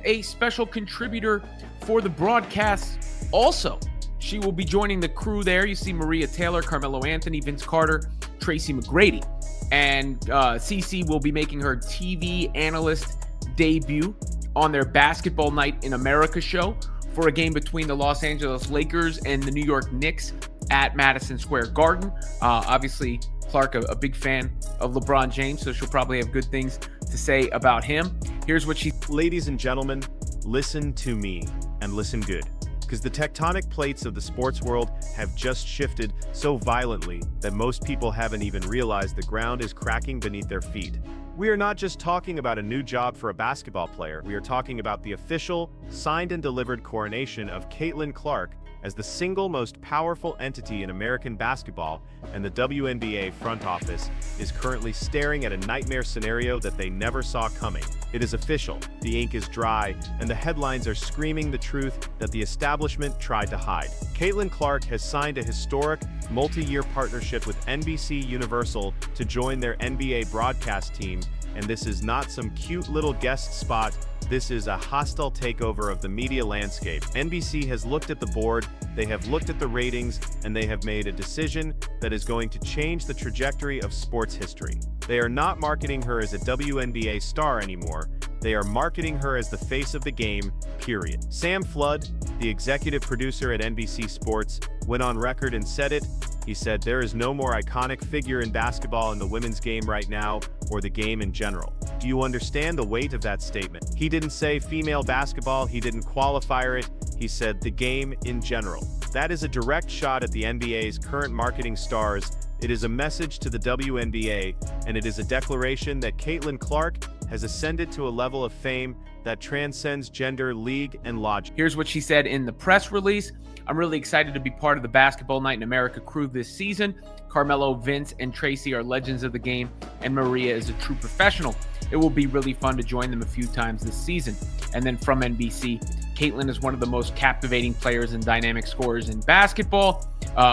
a special contributor for the broadcast. Also, she will be joining the crew there. You see Maria Taylor, Carmelo Anthony, Vince Carter, Tracy McGrady. And CC will be making her TV analyst debut on their Basketball Night in America show for a game between the Los Angeles Lakers and the New York Knicks at Madison Square Garden. Obviously, Clark, a big fan of LeBron James, so she'll probably have good things to say about him. Here's what she... Ladies and gentlemen, listen to me and listen good, because the tectonic plates of the sports world have just shifted so violently that most people haven't even realized the ground is cracking beneath their feet. We are not just talking about a new job for a basketball player. We are talking about the official, signed and delivered coronation of Caitlyn Clark as the single most powerful entity in American basketball, and the WNBA front office is currently staring at a nightmare scenario that they never saw coming. It is official, the ink is dry, and the headlines are screaming the truth that the establishment tried to hide. Caitlyn Clark has signed a historic, multi-year partnership with NBC Universal to join their NBA broadcast team, and this is not some cute little guest spot. This is a hostile takeover of the media landscape. NBC has looked at the board, they have looked at the ratings, and they have made a decision that is going to change the trajectory of sports history. They are not marketing her as a WNBA star anymore. They are marketing her as the face of the game, period. Sam Flood, the executive producer at NBC Sports, went on record and said it. He said, "There is no more iconic figure in basketball in the women's game right now, or the game in general." Do you understand the weight of that statement? He didn't say female basketball, he didn't qualify it, he said the game in general. That is a direct shot at the NBA's current marketing stars. It is a message to the WNBA, and it is a declaration that Caitlyn Clark has ascended to a level of fame that transcends gender, league, and logic. Here's what she said in the press release. "I'm really excited to be part of the Basketball Night in America crew this season. Carmelo, Vince, and Tracy are legends of the game, and Maria is a true professional. It will be really fun to join them a few times this season." And then from NBC, "Caitlyn is one of the most captivating players and dynamic scorers in basketball.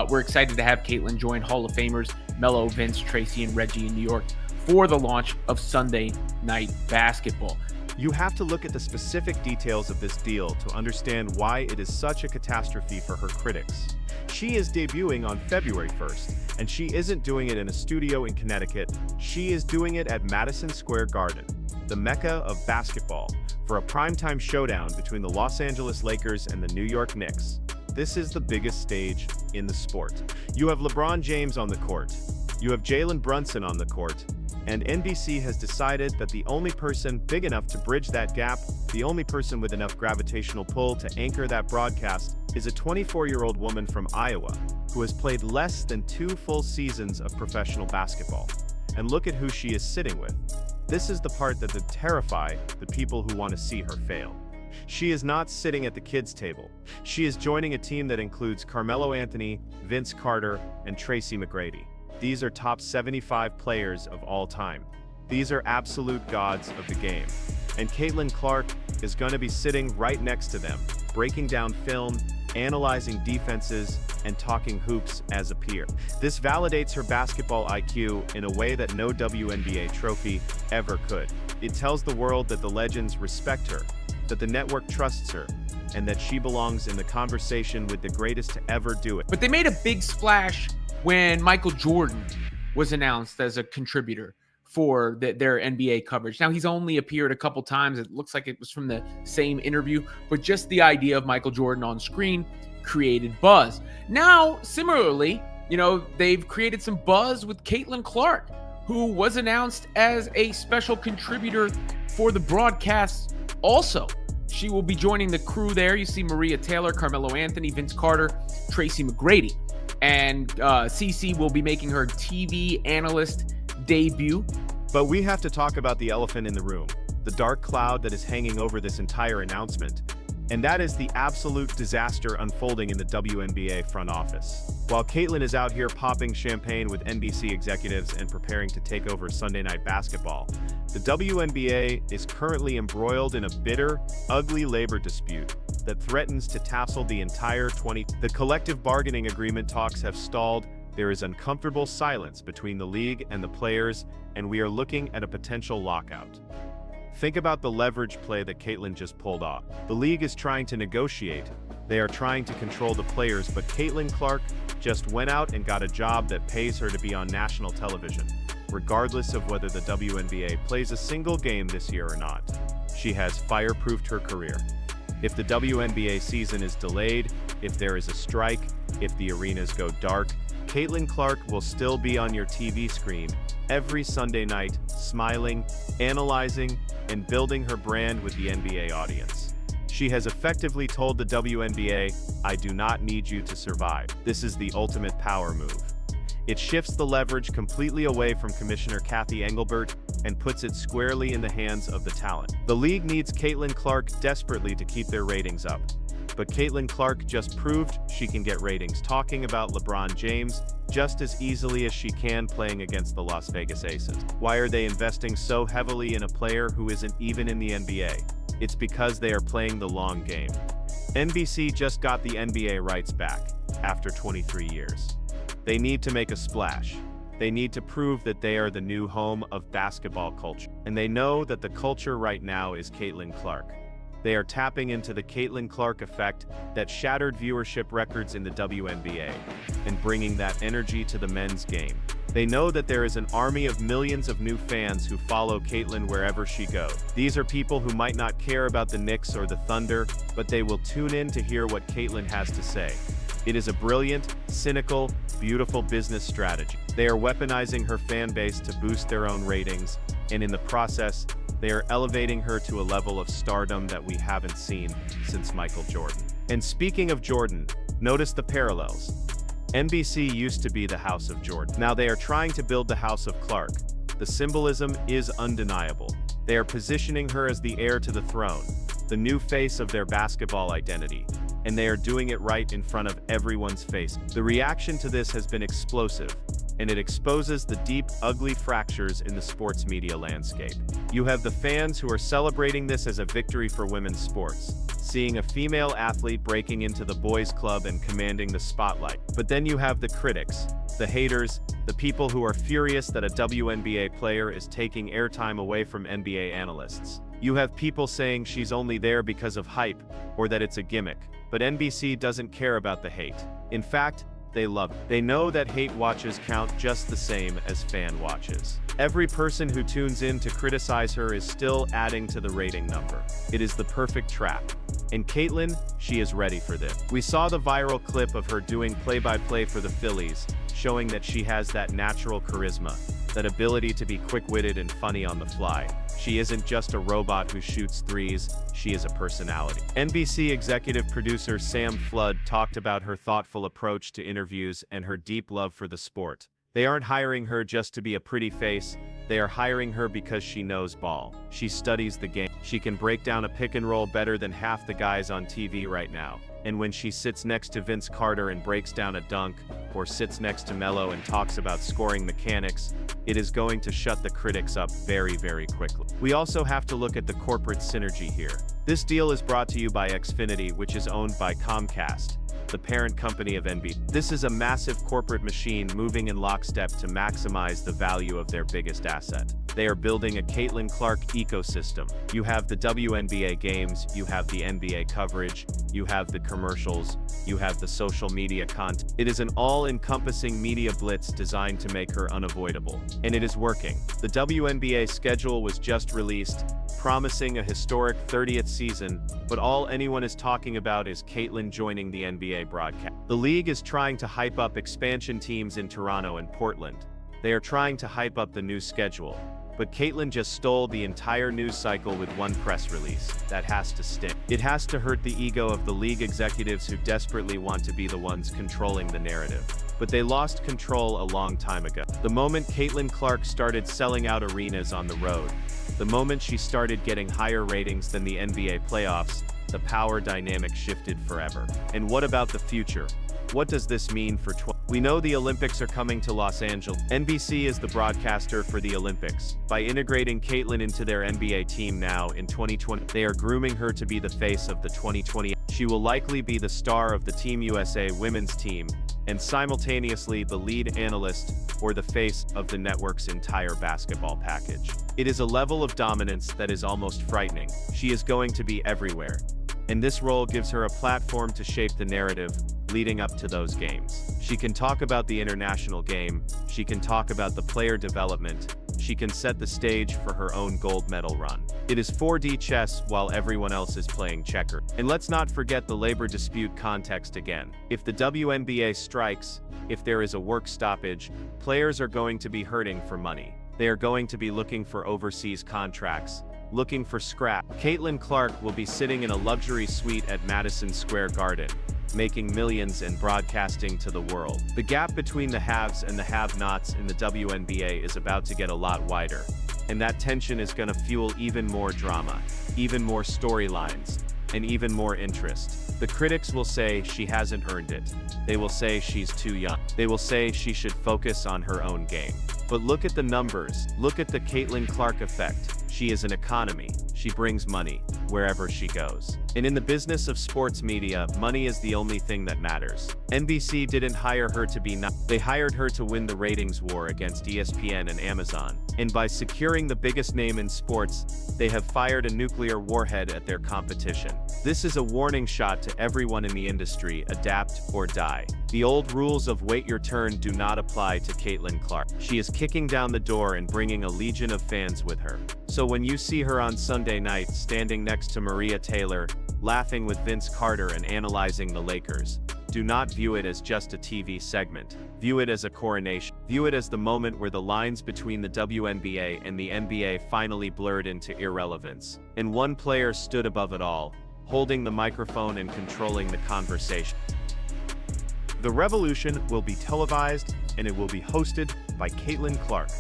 We're excited to have Caitlyn join Hall of Famers Melo, Vince, Tracy, and Reggie in New York for the launch of Sunday Night Basketball." You have to look at the specific details of this deal to understand why it is such a catastrophe for her critics. She is debuting on February 1st, and she isn't doing it in a studio in Connecticut. She is doing it at Madison Square Garden, the mecca of basketball, for a primetime showdown between the Los Angeles Lakers and the New York Knicks. This is the biggest stage in the sport. You have LeBron James on the court. You have Jalen Brunson on the court. And NBC has decided that the only person big enough to bridge that gap, the only person with enough gravitational pull to anchor that broadcast, is a 24-year-old woman from Iowa who has played less than 2 full seasons of professional basketball. And look at who she is sitting with. This is the part that would terrify the people who want to see her fail. She is not sitting at the kids' table. She is joining a team that includes Carmelo Anthony, Vince Carter, and Tracy McGrady. These are top 75 players of all time. These are absolute gods of the game. And Caitlyn Clark is going to be sitting right next to them, breaking down film, analyzing defenses, and talking hoops as a peer. This validates her basketball IQ in a way that no WNBA trophy ever could. It tells the world that the legends respect her, that the network trusts her, and that she belongs in the conversation with the greatest to ever do it. But they made a big splash when Michael Jordan was announced as a contributor for their NBA coverage. Now, he's only appeared a couple times. It looks like it was from the same interview, but just the idea of Michael Jordan on screen created buzz. Now, similarly, they've created some buzz with Caitlyn Clark, who was announced as a special contributor for the broadcast. Also, she will be joining the crew there. You see Maria Taylor, Carmelo Anthony, Vince Carter, Tracy McGrady. And CC will be making her TV analyst debut. But we have to talk about the elephant in the room, the dark cloud that is hanging over this entire announcement. And that is the absolute disaster unfolding in the WNBA front office. While Caitlyn is out here popping champagne with NBC executives and preparing to take over Sunday Night Basketball, the WNBA is currently embroiled in a bitter, ugly labor dispute that threatens to tassel the entire The collective bargaining agreement talks have stalled. There is uncomfortable silence between the league and the players, and we are looking at a potential lockout. Think about the leverage play that Caitlyn just pulled off. The league is trying to negotiate. They are trying to control the players, but Caitlyn Clark just went out and got a job that pays her to be on national television, regardless of whether the WNBA plays a single game this year or not. She has fireproofed her career. If the WNBA season is delayed, if there is a strike, if the arenas go dark, Caitlyn Clark will still be on your TV screen every Sunday night, smiling, analyzing, and building her brand with the NBA audience. She has effectively told the WNBA, "I do not need you to survive." This is the ultimate power move. It shifts the leverage completely away from Commissioner Kathy Engelbert and puts it squarely in the hands of the talent. The league needs Caitlyn Clark desperately to keep their ratings up. But Caitlyn Clark just proved she can get ratings talking about LeBron James just as easily as she can playing against the Las Vegas Aces. Why are they investing so heavily in a player who isn't even in the NBA? It's because they are playing the long game. NBC just got the NBA rights back after 23 years. They need to make a splash. They need to prove that they are the new home of basketball culture. And they know that the culture right now is Caitlyn Clark. They are tapping into the Caitlyn Clark effect that shattered viewership records in the WNBA and bringing that energy to the men's game. They know that there is an army of millions of new fans who follow Caitlyn wherever she goes. These are people who might not care about the Knicks or the Thunder, but they will tune in to hear what Caitlyn has to say. It is a brilliant, cynical, beautiful business strategy. They are weaponizing her fan base to boost their own ratings, and in the process, they are elevating her to a level of stardom that we haven't seen since Michael Jordan. And speaking of Jordan, notice the parallels. NBC used to be the House of Jordan. Now they are trying to build the House of Clark. The symbolism is undeniable. They are positioning her as the heir to the throne, the new face of their basketball identity. And they are doing it right in front of everyone's face. The reaction to this has been explosive, and it exposes the deep, ugly fractures in the sports media landscape. You have the fans who are celebrating this as a victory for women's sports, seeing a female athlete breaking into the boys' club and commanding the spotlight. But then you have the critics, the haters, the people who are furious that a WNBA player is taking airtime away from NBA analysts. You have people saying she's only there because of hype, or that it's a gimmick. But NBC doesn't care about the hate. In fact, they love it. They know that hate watches count just the same as fan watches. Every person who tunes in to criticize her is still adding to the rating number. It is the perfect trap. And Caitlyn, she is ready for this. We saw the viral clip of her doing play-by-play for the Phillies, showing that she has that natural charisma, that ability to be quick-witted and funny on the fly. She isn't just a robot who shoots threes, she is a personality. NBC executive producer Sam Flood talked about her thoughtful approach to interviews and her deep love for the sport. They aren't hiring her just to be a pretty face, they are hiring her because she knows ball. She studies the game. She can break down a pick and roll better than half the guys on TV right now. And when she sits next to Vince Carter and breaks down a dunk, or sits next to Melo and talks about scoring mechanics, it is going to shut the critics up very, very quickly. We also have to look at the corporate synergy here. This deal is brought to you by Xfinity, which is owned by Comcast, the parent company of NBC. This is a massive corporate machine moving in lockstep to maximize the value of their biggest asset. They are building a Caitlyn Clark ecosystem. You have the WNBA games, you have the NBA coverage, you have the commercials, you have the social media content. It is an all-encompassing media blitz designed to make her unavoidable. And it is working. The WNBA schedule was just released, promising a historic 30th season, but all anyone is talking about is Caitlyn joining the NBA broadcast. The league is trying to hype up expansion teams in Toronto and Portland. They are trying to hype up the new schedule. But Caitlyn just stole the entire news cycle with one press release. That has to stick. It has to hurt the ego of the league executives who desperately want to be the ones controlling the narrative. But they lost control a long time ago. The moment Caitlyn Clark started selling out arenas on the road, the moment she started getting higher ratings than the NBA playoffs, the power dynamic shifted forever. And what about the future? What does this mean for We know the Olympics are coming to Los Angeles. NBC is the broadcaster for the Olympics. By integrating Caitlyn into their NBA team now in 2020, they are grooming her to be the face of the 2020. She will likely be the star of the Team USA women's team, and simultaneously the lead analyst or the face of the network's entire basketball package. It is a level of dominance that is almost frightening. She is going to be everywhere, and this role gives her a platform to shape the narrative leading up to those games. She can talk about the international game, she can talk about the player development, she can set the stage for her own gold medal run. It is 4D chess while everyone else is playing checker. And let's not forget the labor dispute context again. If the WNBA strikes, if there is a work stoppage, players are going to be hurting for money. They are going to be looking for overseas contracts, looking for scrap. Caitlyn Clark will be sitting in a luxury suite at Madison Square Garden, making millions and broadcasting to the world. The gap between the haves and the have-nots in the WNBA is about to get a lot wider, and that tension is going to fuel even more drama, even more storylines, and even more interest. The critics will say she hasn't earned it. They will say she's too young. They will say she should focus on her own game. But look at the numbers. Look at the Caitlyn Clark effect. She is an economy. She brings money wherever she goes. And in the business of sports media, money is the only thing that matters. NBC didn't hire her to be they hired her to win the ratings war against ESPN and Amazon. And by securing the biggest name in sports, they have fired a nuclear warhead at their competition. This is a warning shot to everyone in the industry: adapt or die. The old rules of wait your turn do not apply to Caitlyn Clark. She is kicking down the door and bringing a legion of fans with her. So when you see her on Sunday night standing next to Maria Taylor, laughing with Vince Carter and analyzing the Lakers, do not view it as just a TV segment. View it as a coronation. View it as the moment where the lines between the WNBA and the NBA finally blurred into irrelevance, and one player stood above it all, holding the microphone and controlling the conversation. The revolution will be televised, and it will be hosted by Caitlyn Clark.